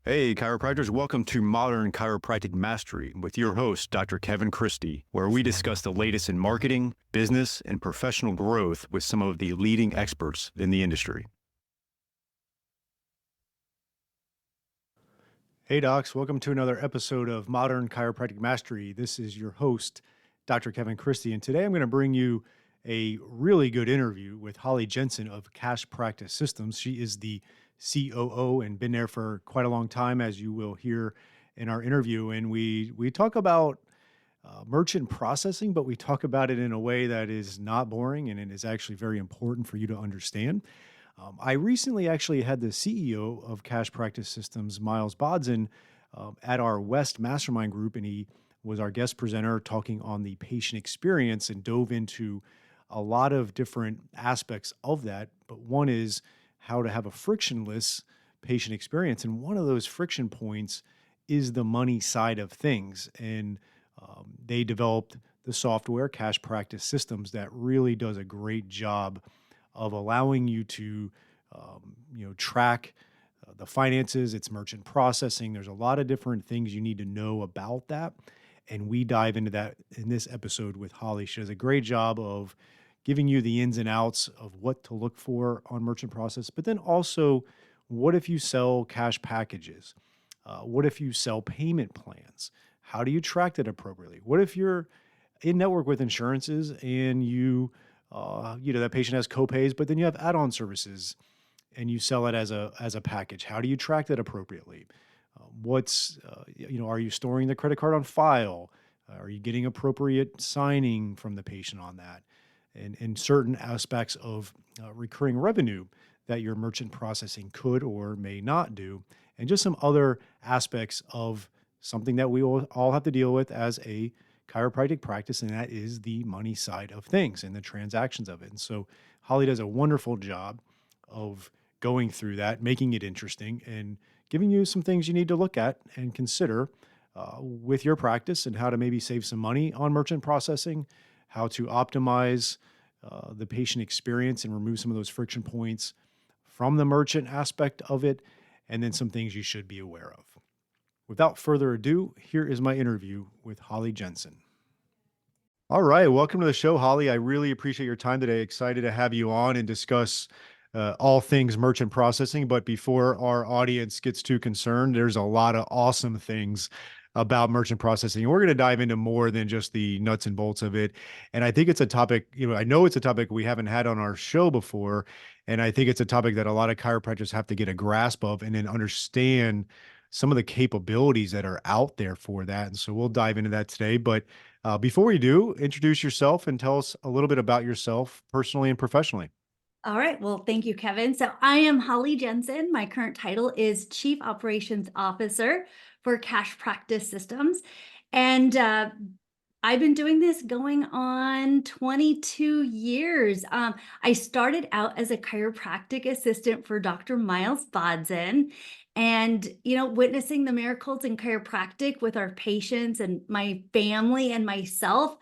Hey, chiropractors, welcome to Modern Chiropractic Mastery with your host, Dr. Kevin Christie, where we discuss the latest in marketing, business, and professional growth with some of the leading experts in the industry. Hey, docs, welcome to another episode of Modern Chiropractic Mastery. This is your host, Dr. Kevin Christie, and today I'm going to bring you a really good interview with Holly Jensen of Cash Practice Systems. She is the COO and been there for quite a long time, as you will hear in our interview. And we talk about merchant processing, but we talk about it in a way that is not boring and it is actually very important for you to understand. I recently actually had the CEO of Cash Practice Systems, Miles Bodson, at our West Mastermind group, and he was our guest presenter talking on the patient experience and dove into a lot of different aspects of that. But one is how to have a frictionless patient experience. And one of those friction points is the money side of things. And they developed the software, Cash Practice Systems, that really does a great job of allowing you to, track the finances. It's merchant processing. There's a lot of different things you need to know about that. And we dive into that in this episode with Holly. She does a great job of giving you the ins and outs of what to look for on merchant process, but then also what if you sell cash packages? What if you sell payment plans? How do you track that appropriately? What if you're in network with insurances and that patient has copays, but then you have add-on services and you sell it as a package? How do you track that appropriately? Are you storing the credit card on file? Are you getting appropriate signing from the patient on that? And certain aspects of recurring revenue that your merchant processing could or may not do, and just some other aspects of something that we all have to deal with as a chiropractic practice, and that is the money side of things and the transactions of it. And so Holly does a wonderful job of going through that, making it interesting, and giving you some things you need to look at and consider with your practice, and how to maybe save some money on merchant processing, how to optimize the patient experience and remove some of those friction points from the merchant aspect of it, and then some things you should be aware of. Without further ado, here is my interview with Holly Jensen. All right, welcome to the show, Holly. I really appreciate your time today. Excited to have you on and discuss all things merchant processing. But before our audience gets too concerned, there's a lot of awesome things about merchant processing. We're going to dive into more than just the nuts and bolts of it. And I think it's a topic, I know it's a topic we haven't had on our show before. And I think it's a topic that a lot of chiropractors have to get a grasp of and then understand some of the capabilities that are out there for that. And so we'll dive into that today. But before we do, introduce yourself and tell us a little bit about yourself personally and professionally. All right. Well, thank you, Kevin. So I am Holly Jensen. My current title is Chief Operations Officer for Cash Practice Systems. And I've been doing this going on 22 years. I started out as a chiropractic assistant for Dr. Miles Bodson, and, witnessing the miracles in chiropractic with our patients and my family and myself,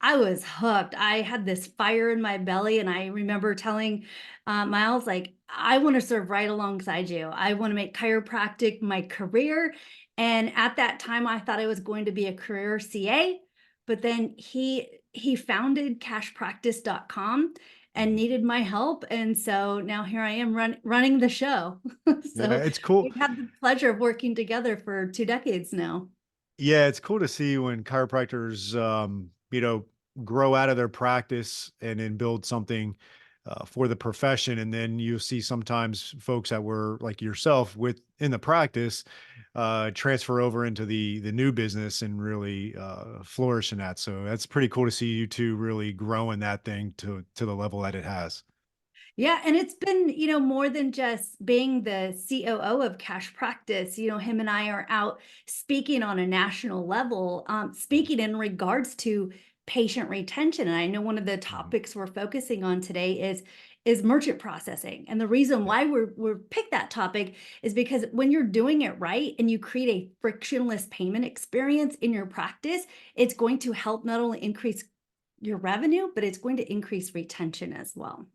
I was hooked. I had this fire in my belly, and I remember telling Miles, like, I want to serve right alongside you. I want to make chiropractic my career. And at that time, I thought I was going to be a career CA, but then he founded cashpractice.com and needed my help. And so now here I am running the show. Yeah, So it's cool. we've had the pleasure of working together for 2 decades now. Yeah, it's cool to see when chiropractors, grow out of their practice and then build something for the profession. And then you see sometimes folks that were like yourself in the practice transfer over into the new business and really flourish in that. So that's pretty cool to see you two really growing that thing to the level that it has. Yeah, and it's been, more than just being the COO of Cash Practice. Him and I are out speaking on a national level, speaking in regards to patient retention. And I know one of the Mhm. topics we're focusing on today is merchant processing. And the reason Yeah. why we're picked that topic is because when you're doing it right and you create a frictionless payment experience in your practice, it's going to help not only increase your revenue, but it's going to increase retention as well.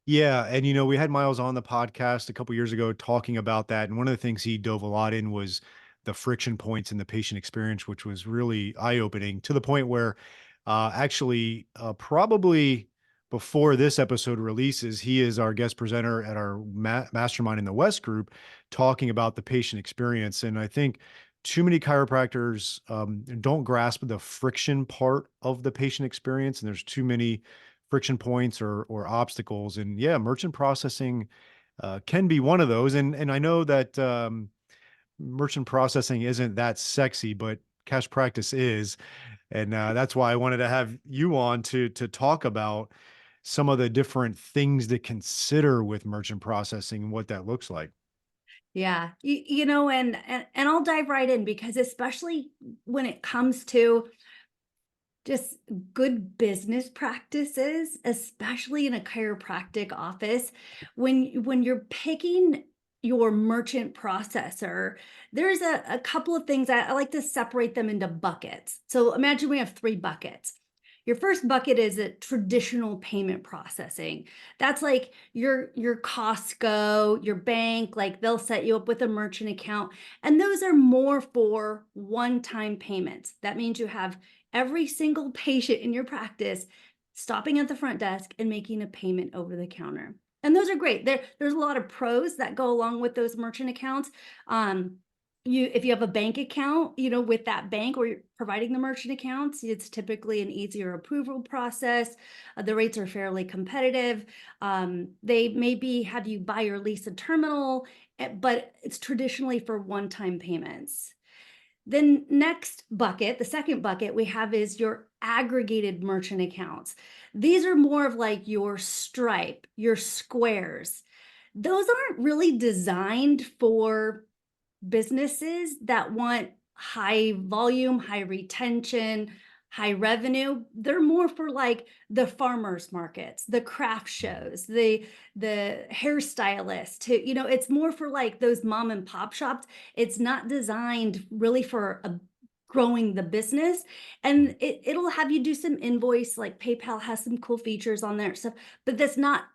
Yeah, and we had Miles on the podcast a couple years ago talking about that, and one of the things he dove a lot in was the friction points in the patient experience, which was really eye-opening to the point where, probably before this episode releases, he is our guest presenter at our Mastermind in the West group, talking about the patient experience. And I think too many chiropractors don't grasp the friction part of the patient experience, and there's too many friction points or obstacles. And yeah, merchant processing can be one of those. And I know that merchant processing isn't that sexy, but cash practice is. And that's why I wanted to have you on to talk about some of the different things to consider with merchant processing and what that looks like. Yeah, and I'll dive right in because especially when it comes to just good business practices, especially in a chiropractic office, when you're picking your merchant processor, there's a couple of things I like to separate them into buckets. So imagine we have three buckets. Your first bucket is a traditional payment processing. That's like your Costco, your bank, like they'll set you up with a merchant account. And those are more for one-time payments. That means you have every single patient in your practice stopping at the front desk and making a payment over the counter. And those are great. There's a lot of pros that go along with those merchant accounts. If you have a bank account, with that bank or you're providing the merchant accounts, it's typically an easier approval process. The rates are fairly competitive. They maybe have you buy or lease a terminal, but it's traditionally for one-time payments. Then next bucket, the second bucket we have is your aggregated merchant accounts. These are more of like your Stripe, your Squares. Those aren't really designed for businesses that want high volume, high retention, high revenue. They're more for like the farmers markets, the craft Mhm. shows, the hairstylist. It's more for like those mom and pop shops. It's not designed really for growing the business, Mhm. and it'll have you do some invoice, like PayPal has some cool features on there stuff, but that's not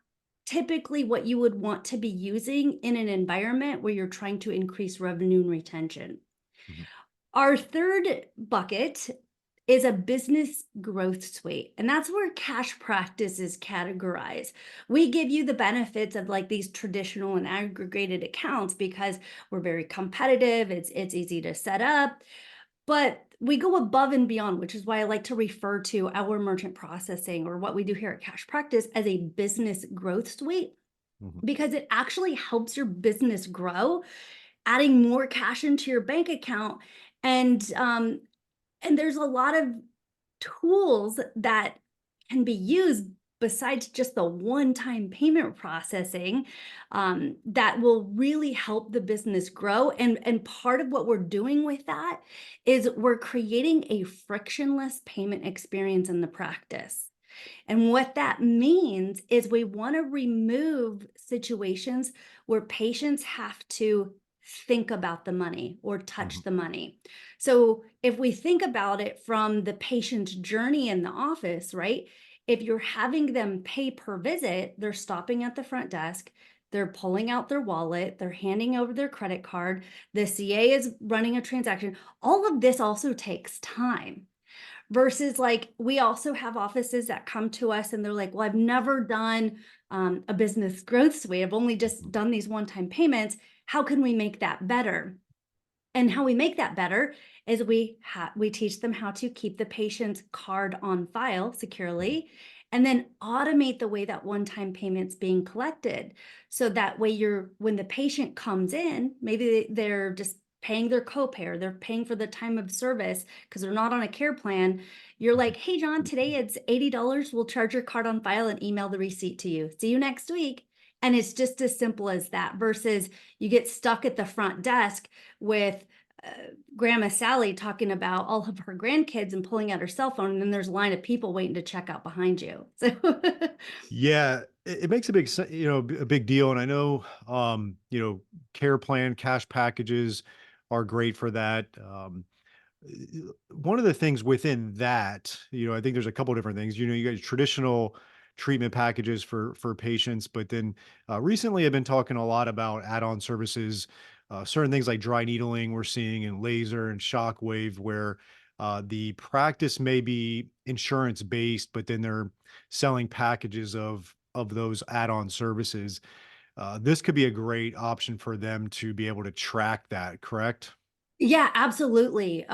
typically what you would want to be using in an environment where you're trying to increase revenue and retention. Mhm. Our third bucket is a business growth suite, and that's where cash practice is categorized. We give you the benefits of like these traditional and aggregated accounts because we're very competitive, it's easy to set up, but we go above and beyond, which is why I like to refer to our merchant processing or what we do here at Cash Practice as a business growth suite Mhm. because it actually helps your business grow, adding more cash into your bank account. And there's a lot of tools that can be used besides just the one-time payment processing, that will really help the business grow. And part of what we're doing with that is we're creating a frictionless payment experience in the practice. And what that means is we want to remove situations where patients have to think about the money or touch Mhm. the money. So if we think about it from the patient's journey in the office, right? If you're having them pay per visit, they're stopping at the front desk, they're pulling out their wallet, they're handing over their credit card, the CA is running a transaction. All of this also takes time. Versus like we also have offices that come to us and they're like, well, I've never done a business growth suite. I've only just Mhm. done these one-time payments. How can we make that better? And how we make that better is we teach them how to keep the patient's card on file Mhm. securely and then automate the way that one-time payments being collected. So that way when the patient comes in, maybe they're just paying their copay or they're paying for the time of service because they're not on a care plan. You're Mhm. like, hey John, today it's $80. We'll charge your card on file and email the receipt to you. See you next week. And it's just as simple as that versus you get stuck at the front desk with uh, Grandma Sally talking about all of her grandkids and pulling out her cell phone, and then there's a line of people waiting to check out behind you. So, Yeah, it makes a a big deal. And I know, care plan, cash packages are great for that. One of the things within that, I think there's a couple different things. You got traditional treatment packages for patients. But then recently, I've been talking a lot about add-on services, certain things like dry needling we're seeing, and laser and shockwave, where the practice may be insurance based, but then they're selling packages of those add-on services. This could be a great option for them to be able to track that, correct? Yeah, absolutely.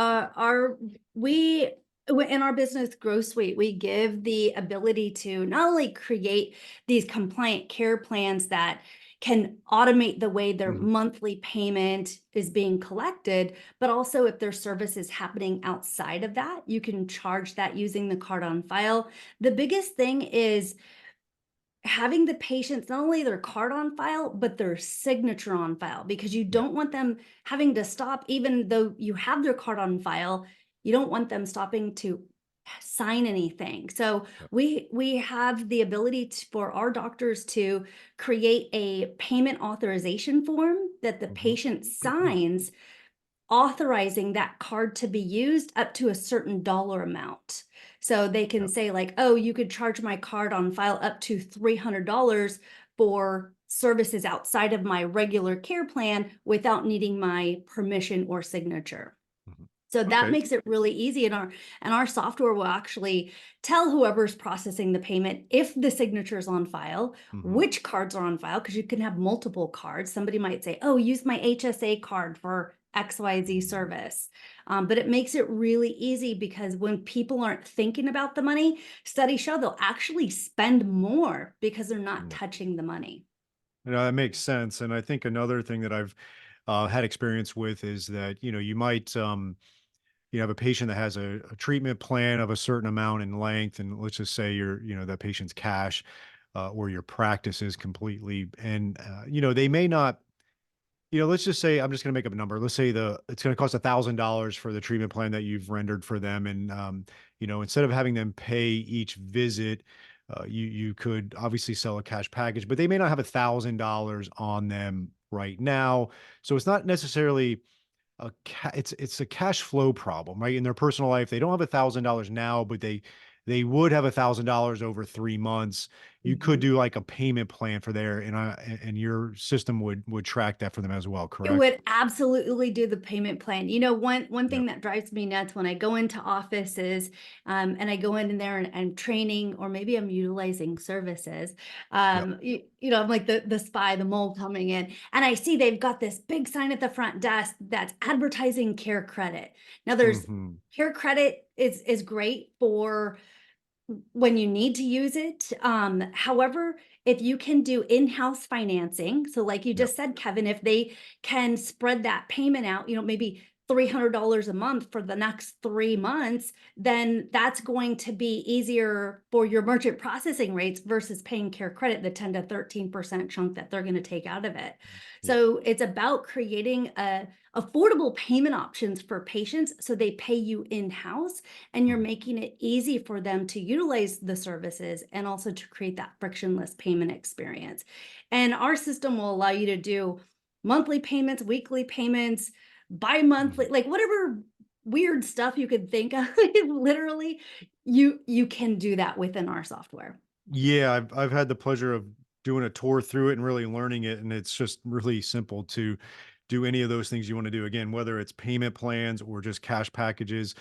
We in our business growth suite, we give the ability to not only create these compliant care plans that can automate the way their Mhm. monthly payment is being collected, but also if their service is happening outside of that, you can charge that using the card on file. The biggest thing is having the patients not only their card on file, but their signature on file, because you Yeah. don't want them having to stop, even though you have their card on file, you don't want them stopping to sign anything. So Yep. we have the ability for our doctors to create a payment authorization form that the Mhm. patient signs, authorizing that card to be used up to a certain dollar amount. So they can Yep. say like, "Oh, you could charge my card on file up to $300 for services outside of my regular care plan without needing my permission or signature." Mhm. So that Okay. makes it really easy, and our software will actually tell whoever's processing the payment if the signature's on file, Mhm. which cards are on file, because you can have multiple cards. Somebody might say, "Oh, use my HSA card for XYZ Mhm. service." But it makes it really easy, because when people aren't thinking about the money, studies show they'll actually spend more because they're not Yeah. touching the money. That makes sense. And I think another thing that I've had experience with is that, you might, you have a patient that has a treatment plan of a certain amount in length, and let's just say that patient's cash, or your practice is completely, and they may not. Let's just say I'm just going to make up a number. Let's say it's going to cost $1,000 for the treatment plan that you've rendered for them, and instead of having them pay each visit, you could obviously sell a cash package, but they may not have $1,000 on them right now, so it's not necessarily it's a cash flow problem, right? In their personal life, they don't have $1,000 now, but they would have $1,000 over 3 months. You could Mhm. do like a payment plan for there, and your system would track that for them as well, It correct? would absolutely do the payment plan. One Yep. thing that drives me nuts when I go into offices, and I go in there and I'm training, or maybe I'm utilizing services. Yep. I'm like the spy, the mole coming in, and I see they've got this big sign at the front desk that's advertising care credit. Now, there's Hmm. care credit is great for when you need to use it. However, if you can do in-house financing, so like you Yep. just said, Kevin, if they can spread that payment out, maybe $300 a month for the next 3 months, then that's going to be easier for your merchant processing rates versus paying care credit, the 10 to 13% chunk that they're going to take out of it. Yeah. So it's about creating affordable payment options for patients so they pay you in-house, and you're Mhm. making it easy for them to utilize the services and also to create that frictionless payment experience. And our system will allow you to do monthly payments, weekly payments, bi-monthly, Mhm. like whatever weird stuff you could think of. Literally, you can do that within our software. Yeah, I've had the pleasure of doing a tour through it and really learning it, and it's just really simple to do any of those things you want to do. Again, whether it's payment plans or just cash packages.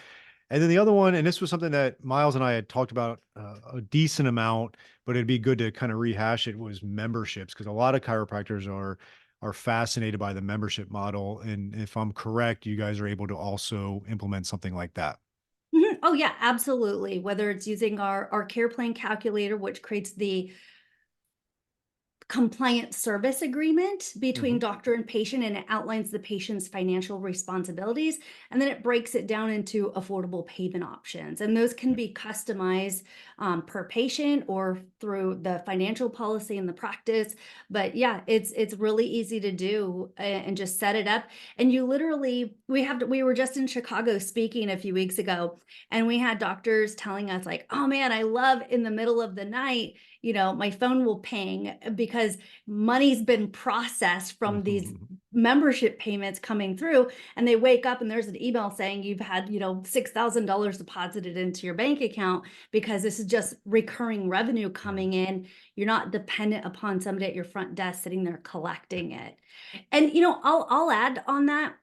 And then the other one, and this was something that Miles and I had talked about a decent amount, but it'd be good to kind of rehash it, was memberships, because a lot of chiropractors are fascinated by the membership model. And if I'm correct, you guys are able to also implement something like that. Mhm. Oh yeah, absolutely. Whether it's using our care plan calculator, which creates the compliant service agreement between Hmm. doctor and patient, and it outlines the patient's financial responsibilities, and then it breaks it down into affordable payment options, and those can Yeah. be customized per patient or through the financial policy and the practice. But yeah, it's really easy to do, and just set it up. And you literally, we were just in Chicago speaking a few weeks ago, and we had doctors telling us like, "Oh man, I love in the middle of the night, my phone will ping because money's been processed from these membership payments coming through, and they wake up and there's an email saying you've had, $6,000 deposited into your bank account because this is just recurring revenue coming in. You're not dependent upon somebody at your front desk sitting there collecting it. And I'll add on that,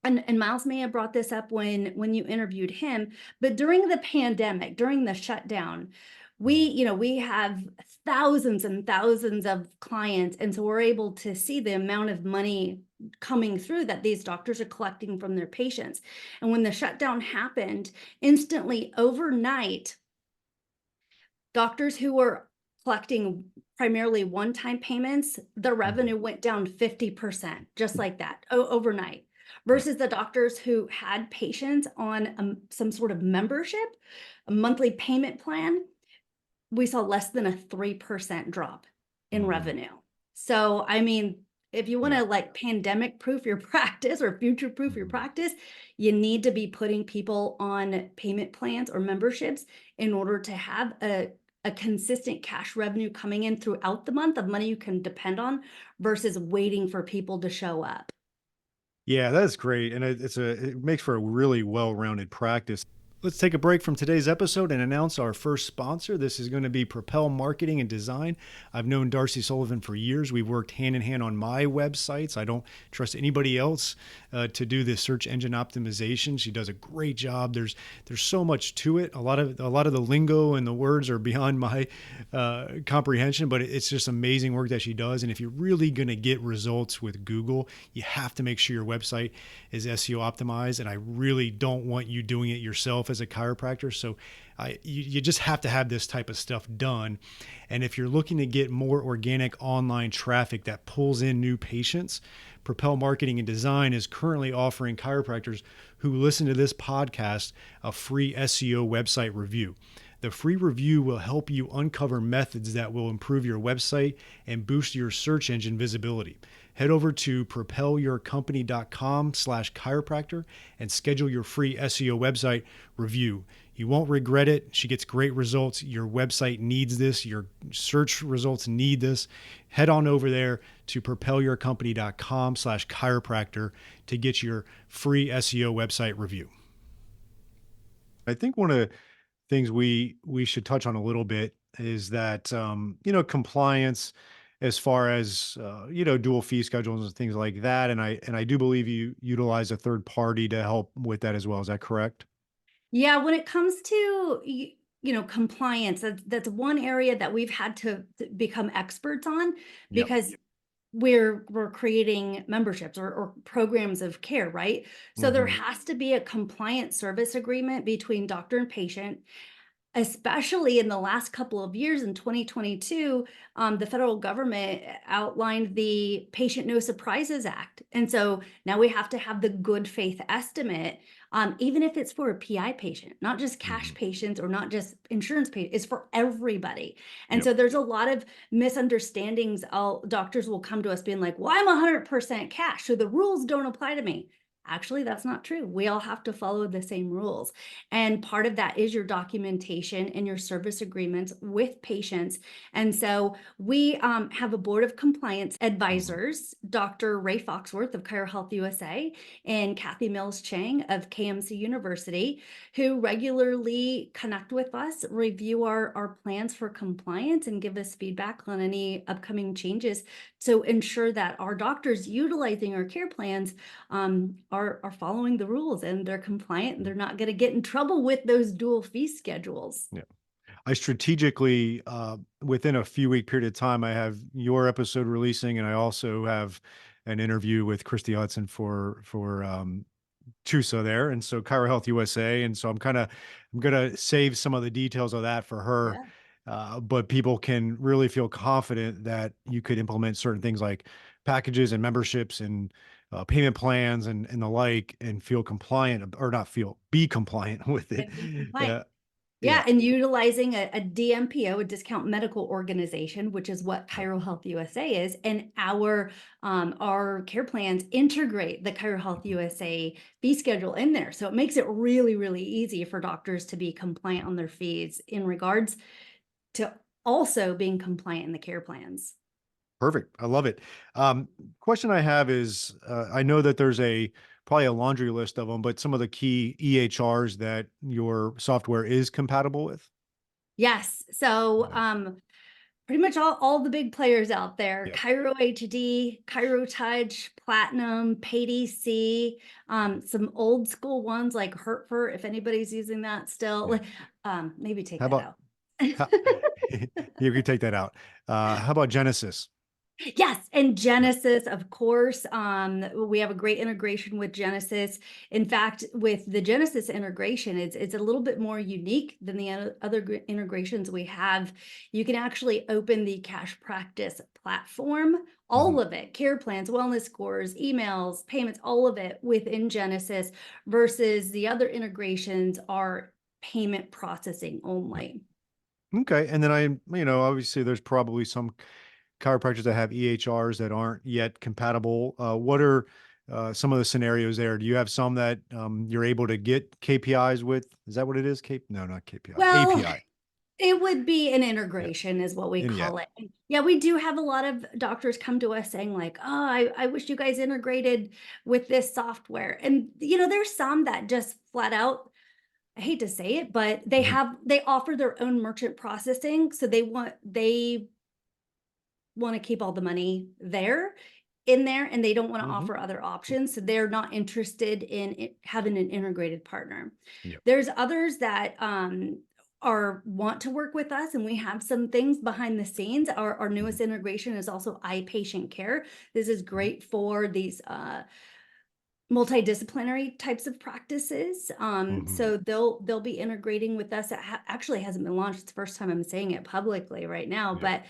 and Miles may have brought this up when you interviewed him, but during the pandemic, during the shutdown, we have thousands and thousands of clients, and so we're able to see the amount of money coming through that these doctors are collecting from their patients. And when the shutdown happened, instantly overnight, doctors who were collecting primarily one-time payments, the revenue went down 50%, just like that, overnight. Versus the doctors who had patients on some sort of membership, a monthly payment plan, we saw less than a 3% drop in revenue. So, I mean, if you want to like pandemic proof your practice or future proof your practice, you need to be putting people on payment plans or memberships in order to have a consistent cash revenue coming in throughout the month of money you can depend on versus waiting for people to show up. Yeah, that's great. And it makes for a really well-rounded practice. Let's take a break from today's episode and announce our first sponsor. This is going to be Propel Marketing and Design. I've known Darcy Sullivan for years. We've worked hand in hand on my websites. I don't trust anybody else to do this search engine optimization. She does a great job. There's so much to it. A lot of the lingo and the words are beyond my comprehension, but it's just amazing work that she does. And if you're really going to get results with Google, you have to make sure your website is SEO optimized. And I really don't want you doing it yourself as a chiropractor. So you just have to have this type of stuff done. And if you're looking to get more organic online traffic that pulls in new patients, Propel Marketing and Design is currently offering chiropractors who listen to this podcast a free SEO website review. The free review will help you uncover methods that will improve your website and boost your search engine visibility. Head over to propelyourcompany.com/chiropractor and schedule your free SEO website review. You won't regret it. She gets great results. Your website needs this. Your search results need this. Head on over there to propelyourcompany.com/chiropractor to get your free SEO website review. I think one of the things we should touch on a little bit is that, compliance as far as, dual fee schedules and things like that. And I do believe you utilize a third party to help with that as well. Is that correct? Yeah, when it comes to compliance, that's one area that we've had to become experts on Yep. because we're creating memberships or programs of care, right? So there has to be a compliant service agreement between doctor and patient. Especially in the last couple of years in 2022, the federal government outlined the Patient No Surprises Act. And so now we have to have the good faith estimate, even if it's for a PI patient, not just cash patients or not just insurance patients, it's for everybody. And Yep. so there's a lot of misunderstandings. Doctors will come to us being like, well, I'm 100% cash, so the rules don't apply to me. Actually, that's not true. We all have to follow the same rules. And part of that is your documentation and your service agreements with patients. And so we have a board of compliance advisors, Dr. Ray Foxworth of ChiroHealth USA and Kathy Mills Chang of KMC University, who regularly connect with us, review our plans for compliance, and give us feedback on any upcoming changes to ensure that our doctors utilizing our care plans are following the rules and they're compliant and they're not going to get in trouble with those dual fee schedules. Yeah. I strategically, within a few week period of time, I have your episode releasing, and I also have an interview with Christy Hudson for Chusa there, and so Chiro Health USA, and so I'm gonna save some of the details of that for her. Yeah. But people can really feel confident that you could implement certain things like packages and memberships and payment plans and the like, and feel compliant or not feel be compliant with it. And be compliant. Yeah, yeah. Yeah, and utilizing a DMPO, a discount medical organization, which is what Chiro Health USA is, and our care plans integrate the Chiro Health USA fee schedule in there. So it makes it really, really easy for doctors to be compliant on their fees in regards to also being compliant in the care plans. Perfect. I love it. Question I have is, I know that there's probably a laundry list of them, but some of the key EHRs that your software is compatible with. Yes. So Yeah. pretty much all the big players out there: Yep. Cairo HD, Cairo Touch, Platinum, PayDC, some old school ones like Hertford, if anybody's using that still. Yeah. Maybe take How that about out. how, you can take that out. How about Genesis? Yes, and Yep. Genesis, of course. We have a great integration with Genesis. In fact, with the Genesis integration, it's a little bit more unique than the other integrations we have. You can actually open the Cash Practice platform, Mhm. all of it, care plans, wellness scores, emails, payments, all of it within Genesis, versus the other integrations are payment processing Yep. only. Okay. And then obviously there's probably some chiropractors that have EHRs that aren't yet compatible. What are some of the scenarios there? Do you have some that you're able to get KPIs with? Is that what it is? No, not KPI. Well, API. it would be an Yeah. integration is what we And yeah. call it. Yeah, we do have a lot of doctors come to us saying like, "Oh, I wish you guys integrated with this software." And there's some that just flat out, I hate to say it, but Mhm. they offer their own merchant processing, so they want to keep all the money in there, and they don't want to Mhm. offer other options, so they're not interested in having an integrated partner. Yep. There's others that are want to work with us, and we have some things behind the scenes. Our Mhm. newest integration is also eye-patient care. This is Mhm. great for these multidisciplinary types of practices. Mhm. So they'll be integrating with us. It actually hasn't been launched. It's the first time I'm saying it publicly right now. Yep. But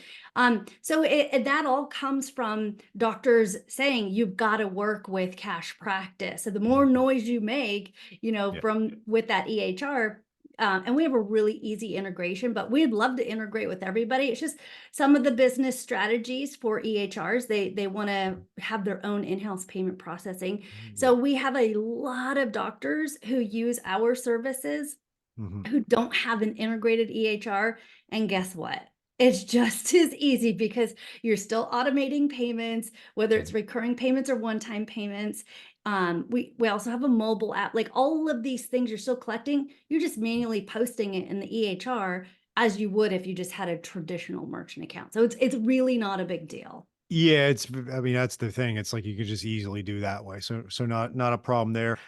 so that all comes from doctors saying you've got to work with cash practice. So the more Mhm. noise you make, Yeah. from with that EHR. And we have a really easy integration, but we'd love to integrate with everybody. It's just some of the business strategies for EHRs. They want to have their own in-house payment processing, so Yep. we have a lot of doctors who use our services Mhm. who don't have an integrated EHR. And guess what? It's just as easy because you're still automating payments, whether it's Mhm. recurring payments or one-time payments. We also have a mobile app. Like all of these things you're still collecting, you're just manually posting it in the EHR as you would if you just had a traditional merchant account. So it's really not a big deal. Yeah, I mean, that's the thing. It's like you could just easily do that way. So not a problem there.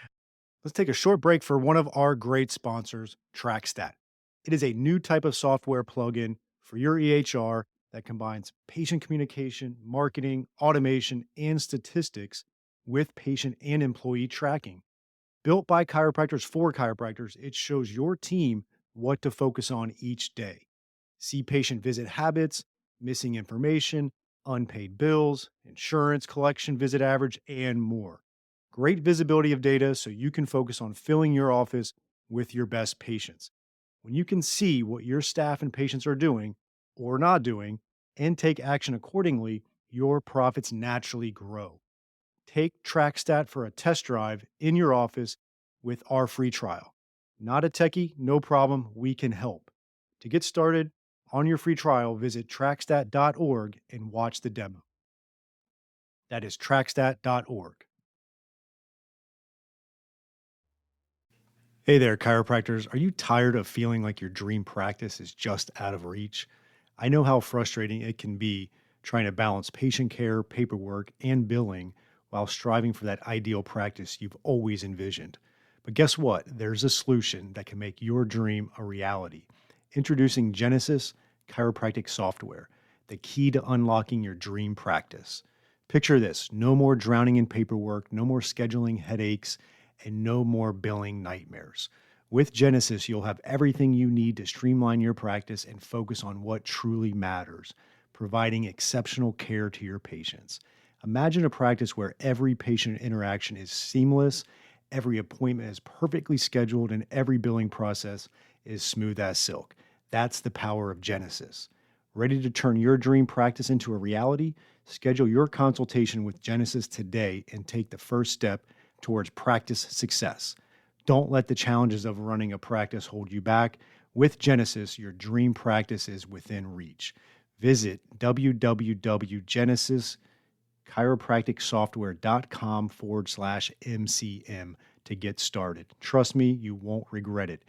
Let's take a short break for one of our great sponsors, TrackStat. It is a new type of software plugin for your EHR that combines patient communication, marketing, automation, and statistics with patient and employee tracking. Built by chiropractors for chiropractors, it shows your team what to focus on each day. See patient visit habits, missing information, unpaid bills, insurance collection visit average, and more. Great visibility of data so you can focus on filling your office with your best patients. When you can see what your staff and patients are doing or not doing and take action accordingly, your profits naturally grow. Take TrackStat for a test drive in your office with our free trial. Not a techie? No problem. We can help. To get started on your free trial, visit trackstat.org and watch the demo. That is trackstat.org. Hey there, chiropractors. Are you tired of feeling like your dream practice is just out of reach? I know how frustrating it can be trying to balance patient care, paperwork, and billing while striving for that ideal practice you've always envisioned. But guess what? There's a solution that can make your dream a reality. Introducing Genesis Chiropractic Software, the key to unlocking your dream practice. Picture this: no more drowning in paperwork, no more scheduling headaches, and no more billing nightmares. With Genesis, you'll have everything you need to streamline your practice and focus on what truly matters, providing exceptional care to your patients. Imagine a practice where every patient interaction is seamless, every appointment is perfectly scheduled, and every billing process is smooth as silk. That's the power of Genesis. Ready to turn your dream practice into a reality? Schedule your consultation with Genesis today and take the first step towards practice success. Don't let the challenges of running a practice hold you back. With Genesis, your dream practice is within reach. Visit www.genesischiropracticsoftware.com/MCM to get started. Trust me, you won't regret it.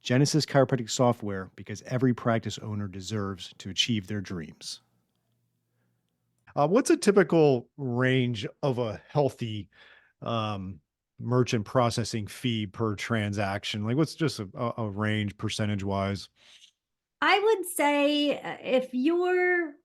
Genesis Chiropractic Software, because every practice owner deserves to achieve their dreams. What's a typical range of a healthy um, merchant processing fee per transaction? Like, what's just a range percentage wise? I would say if you're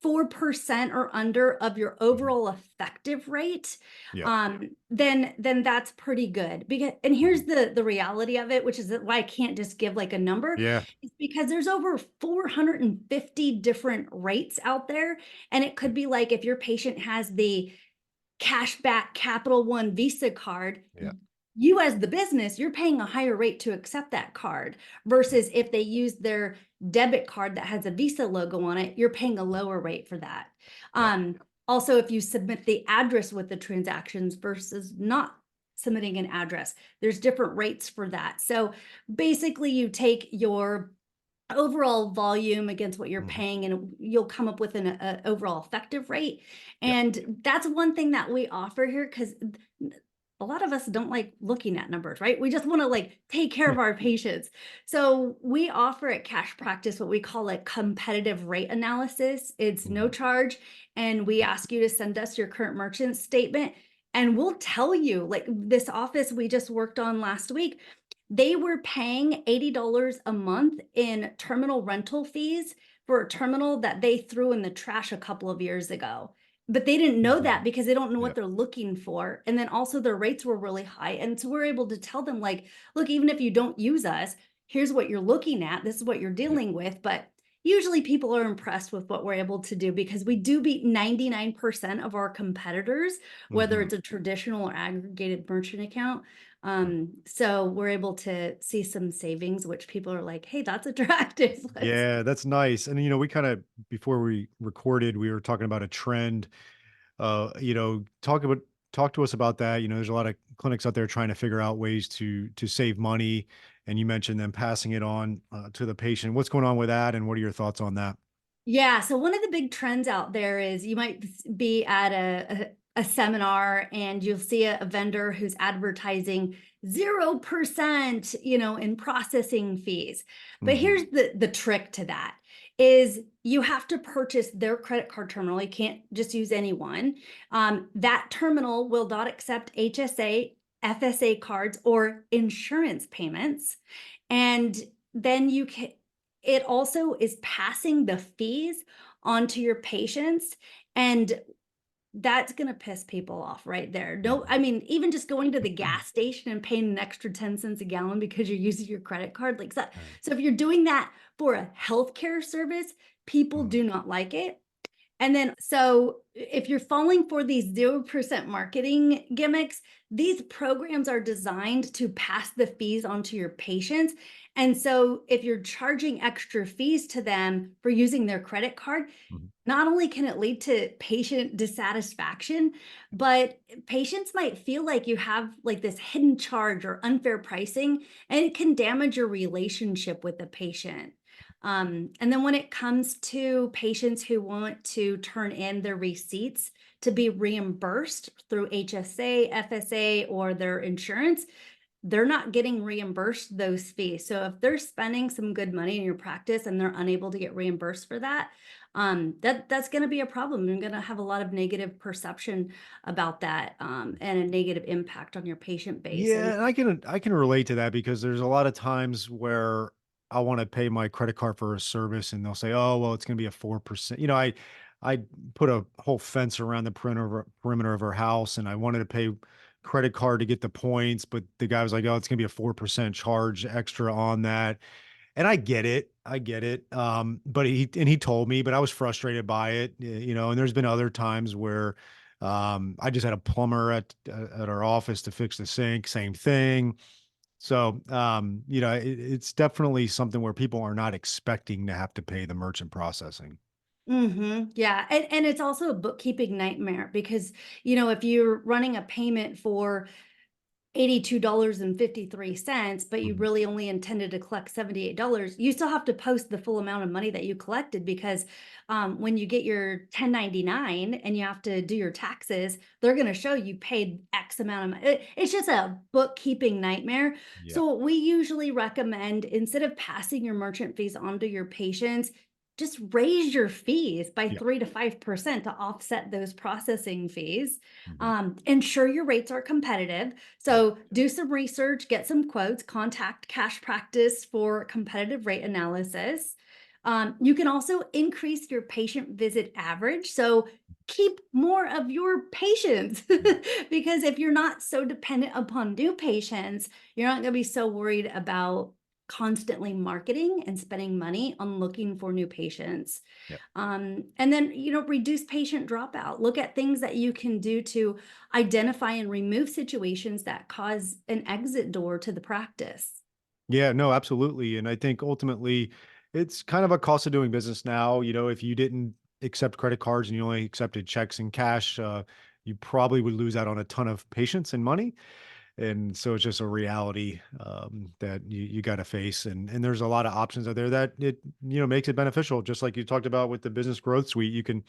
4% or under of your Mhm. overall effective rate, Yeah. then that's pretty good. Because and here's Mhm. the reality of it, which is why I can't just give like a number, Yeah. is because there's over 450 different rates out there. And it Yeah. could be like if your patient has the cashback Capital One Visa card, Yeah. you as the business, you're paying a higher rate to accept that card Yeah. versus if they use their debit card that has a Visa logo on it, you're paying a lower rate for that. Yeah. Also, if you submit the address with the transactions versus not submitting an address, there's different rates for that. So basically, you take your overall volume against what you're Mhm. paying and you'll come up with an overall effective rate, Yeah. and that's one thing that we offer here because a lot of us don't like looking at numbers, right? We just want to like take care of our patients. So we offer at Cash Practice what we call a competitive rate analysis. It's no Mhm. charge, and we ask you to send us your current merchant statement, and we'll tell you, like this office we just worked on last week, they were paying $80 a month in terminal rental fees for a terminal that they threw in the trash a couple of years ago. But they didn't know that Mhm. because they don't know Yeah. what they're looking for. And then also their rates were really high. And so we're able to tell them, like, look, even if you don't use us, here's what you're looking at. This is what you're Yeah. dealing with. But usually people are impressed with what we're able to do because we do beat 99% of our competitors, whether Mhm. it's a traditional or aggregated merchant account. Yeah. So we're able to see some savings, which people are like, hey, that's attractive. Let's Yeah, that's nice. And we kind of before we recorded, we were talking about a trend. Talk to us about that. There's a lot of clinics out there trying to figure out ways to save money, and you mentioned them passing it on to the patient. What's going on with that, and what are your thoughts on that? Yeah, so one of the big trends out there is you might be at a seminar and you'll see a vendor who's advertising 0%, in processing fees. But Hmm. here's the trick to that is you have to purchase their credit card terminal. You can't just use any one. That terminal will not accept HSA, FSA cards, or insurance payments. And then you can it also is passing the fees onto your patients, and that's gonna piss people off right there. No, I Hmm. mean, even just going to the gas station and paying an extra 10 cents a gallon because you're using your credit card, like that. Right. So if you're doing that for a healthcare service, people Mhm. do not like it. And then, so if you're falling for these 0% marketing gimmicks, these programs are designed to pass the fees onto your patients. And so if you're charging extra fees to them for using their credit card, Mhm. not only can it lead to patient dissatisfaction, but patients might feel like you have like this hidden charge or unfair pricing, and it can damage your relationship with the patient. And then when it comes to patients who want to turn in their receipts to be reimbursed through HSA, FSA, or their insurance, they're not getting reimbursed those fees. So if they're spending some good money in your practice and they're unable to get reimbursed for that, that's going to be a problem. You're going to have a lot of negative perception about that, and a negative impact on your patient base. Yeah, And and I can relate to that because there's a lot of times where I want to pay my credit card for a service and they'll say, "Oh, well, it's going to be a 4%." I put a whole fence around the perimeter of our house and I wanted to pay credit card to get the points, but the guy was like, "Oh, it's going to be a 4% charge extra on that." And I get it. I get it. But he told me, but I was frustrated by it, and there's been other times where I just had a plumber at our office to fix the sink, same thing. So, it's definitely something where people are not expecting to have to pay the merchant processing. yeah, and it's also a bookkeeping nightmare because if you're running a payment for $82.53, but you Mhm. really only intended to collect $78, you still have to post the full amount of money that you collected because when you get your 1099 and you have to do your taxes, they're going to show you paid X amount of money. It's just a bookkeeping nightmare. Yeah. So, what we usually recommend instead of passing your merchant fees on to your patients, just raise your fees by Yeah. 3 to 5% to offset those processing fees. Mhm. Ensure your rates are competitive. Yeah. So do some research, get some quotes, contact Cash Practice for competitive rate analysis. You can also increase your patient visit average. So keep more of your patients Yeah. because if you're not so dependent upon new patients, you're not going to be so worried about constantly marketing and spending money on looking for new patients. Yeah. And then, reduce patient dropout. Look at things that you can do to identify and remove situations that cause an exit door to the practice. Yeah, no, absolutely. And I think ultimately it's kind of a cost of doing business now. If you didn't accept credit cards and you only accepted checks and cash, you probably would lose out on a ton of patience and money. And so it's just a reality that you got to face. And there's a lot of options out there that it, makes it beneficial. Just like you talked about with the business growth suite, you can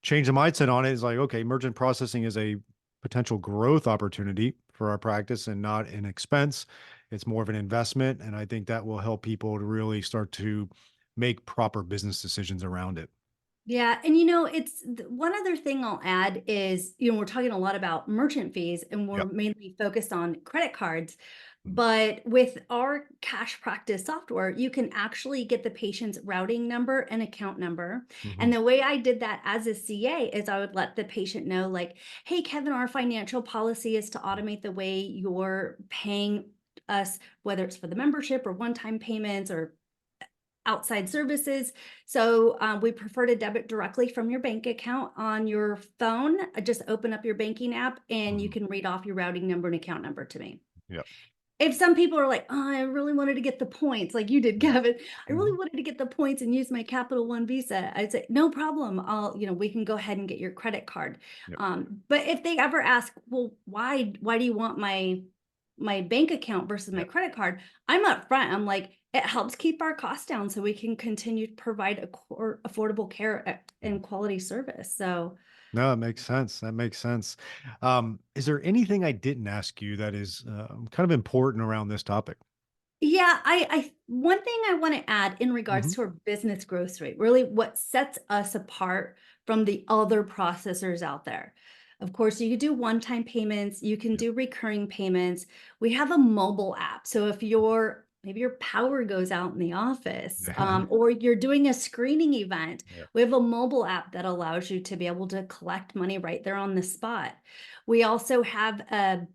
change the mindset on it. It's like, okay, merchant processing is a potential growth opportunity for our practice and not an expense. It's more of an investment. And I think that will help people to really start to make proper business decisions around it. Yeah, and one other thing I'll add is, we're talking a lot about merchant fees and we're Yep. mainly focused on credit cards. Mhm. But with our cash practice software, you can actually get the patient's routing number and account number. And Mhm. the way I did that as a CA is I would let the patient know, like, hey, Kevin, our financial policy is to automate the way you're paying us, whether it's for the membership or one-time payments or outside services. So we prefer to debit directly from your bank account on your phone. Just open up your banking app and you Mhm. can read off your routing number and account number to me. Yep. If some people are like, oh, I really wanted to get the points, like you did, Yeah. Kevin, I really Mhm. wanted to get the points and use my Capital One Visa. I'd say, no problem. We can go ahead and get your credit card. Yep. But if they ever ask, well, why do you want my bank account versus my Yep. credit card? I'm upfront. I'm like, it helps keep our costs down so we can continue to provide affordable care Mhm. and quality service. So, No, it makes sense. That makes sense. Is there anything I didn't ask you that is kind of important around this topic? yeah, I one thing I want to add in regards Mhm. to our business growth rate, really what sets us apart from the other processors out there. Of course, you can do one-time payments, you can Yep. do recurring payments. We have a mobile app. So if maybe your power goes out in the office, Yeah. or you're doing a screening event, Yeah. we have a mobile app that allows you to be able to collect money right there on the spot. We also have a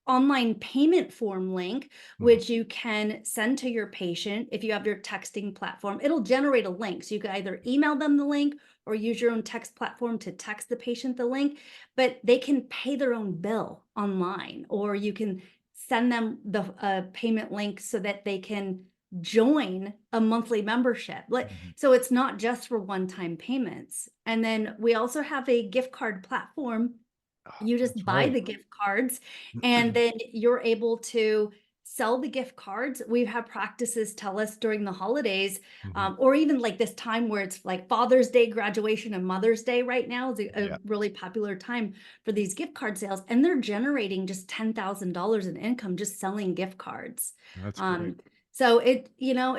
online payment form link Mhm. which you can send to your patient. If you have your texting platform, it'll generate a link. So you can either email them the link or use your own text platform to text the patient the link, but they can pay their own bill online, or you can send them the payment link so that they can join a monthly membership. Mhm. So it's not just for one-time payments. And then we also have a gift card platform. Oh, You just that's buy right. the gift cards and then you're able to sell the gift cards. We've had practices tell us during the holidays, Mhm. or even like this time where it's like Father's Day, graduation, and Mother's Day right now is a Yeah, really popular time for these gift card sales. And they're generating just $10,000 in income just selling gift cards. that's great. Um, so it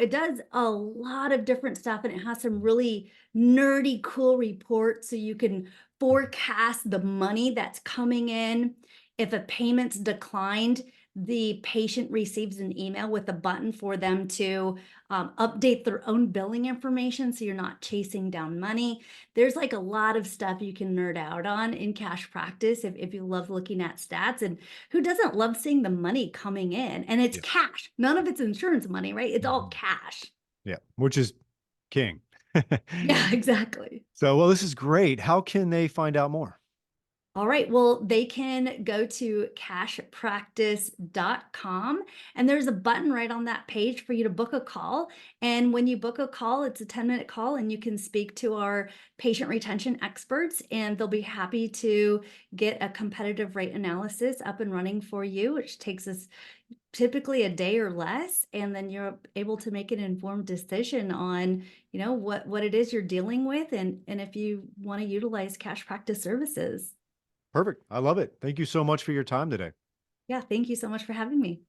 does a lot of different stuff and it has some Mhm. really nerdy, cool reports so you can Mhm. forecast the money that's coming in. If a payment's declined, the patient receives an email with a button for them to update their own billing information so you're not chasing down money. There's like a lot of stuff you can nerd out on in cash practice if you love looking at stats. And who doesn't love seeing the money coming in? And it's Yeah. cash, none of it's insurance money, right? It's all Mhm. cash. Yeah, which is king. Yeah, exactly. So, well, this is great. How can they find out more? All right. Well, they can go to cashpractice.com and there's a button right on that page for you to book a call. And when you book a call, it's a 10-minute call and you can speak to our patient retention experts and they'll be happy to get a competitive rate analysis up and running for you, which takes us typically a day or less. And then you're able to make an informed decision on, what it is you're dealing with and if you want to utilize cash practice services. Perfect. I love it. Thank you so much for your time today. Yeah, thank you so much for having me.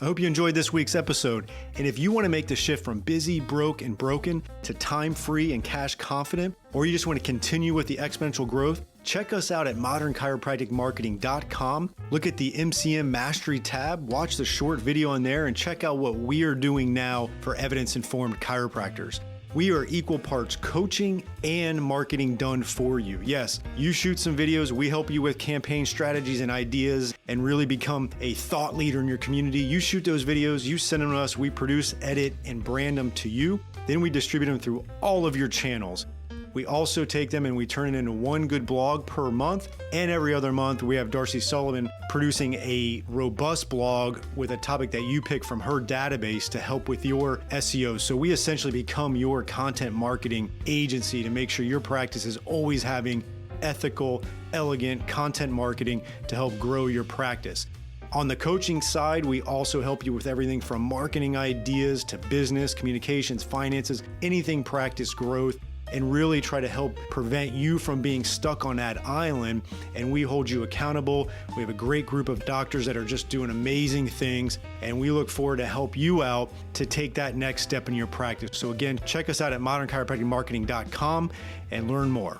I hope you enjoyed this week's episode. And if you want to make the shift from busy, broke, and broken to time-free and cash confident, or you just want to continue with the exponential growth, check us out at modernchiropracticmarketing.com. Look at the MCM Mastery tab, watch the short video on there, and check out what we are doing now for evidence-informed chiropractors. We are equal parts coaching and marketing done for you. Yes, you shoot some videos, we help you with campaign strategies and ideas and really become a thought leader in your community. You shoot those videos, you send them to us, we produce, edit, and brand them to you. Then we distribute them through all of your channels. We also take them and we turn it into one good blog per month. And every other month, we have Darcy Sullivan producing a robust blog with a topic that you pick from her database to help with your SEO. So we essentially become your content marketing agency to make sure your practice is always having ethical, elegant content marketing to help grow your practice. On the coaching side, we also help you with everything from marketing ideas to business, communications, finances, anything practice growth, and really try to help prevent you from being stuck on that island. And we hold you accountable. We have a great group of doctors that are just doing amazing things. And we look forward to help you out to take that next step in your practice. So again, check us out at modernchiropracticmarketing.com and learn more.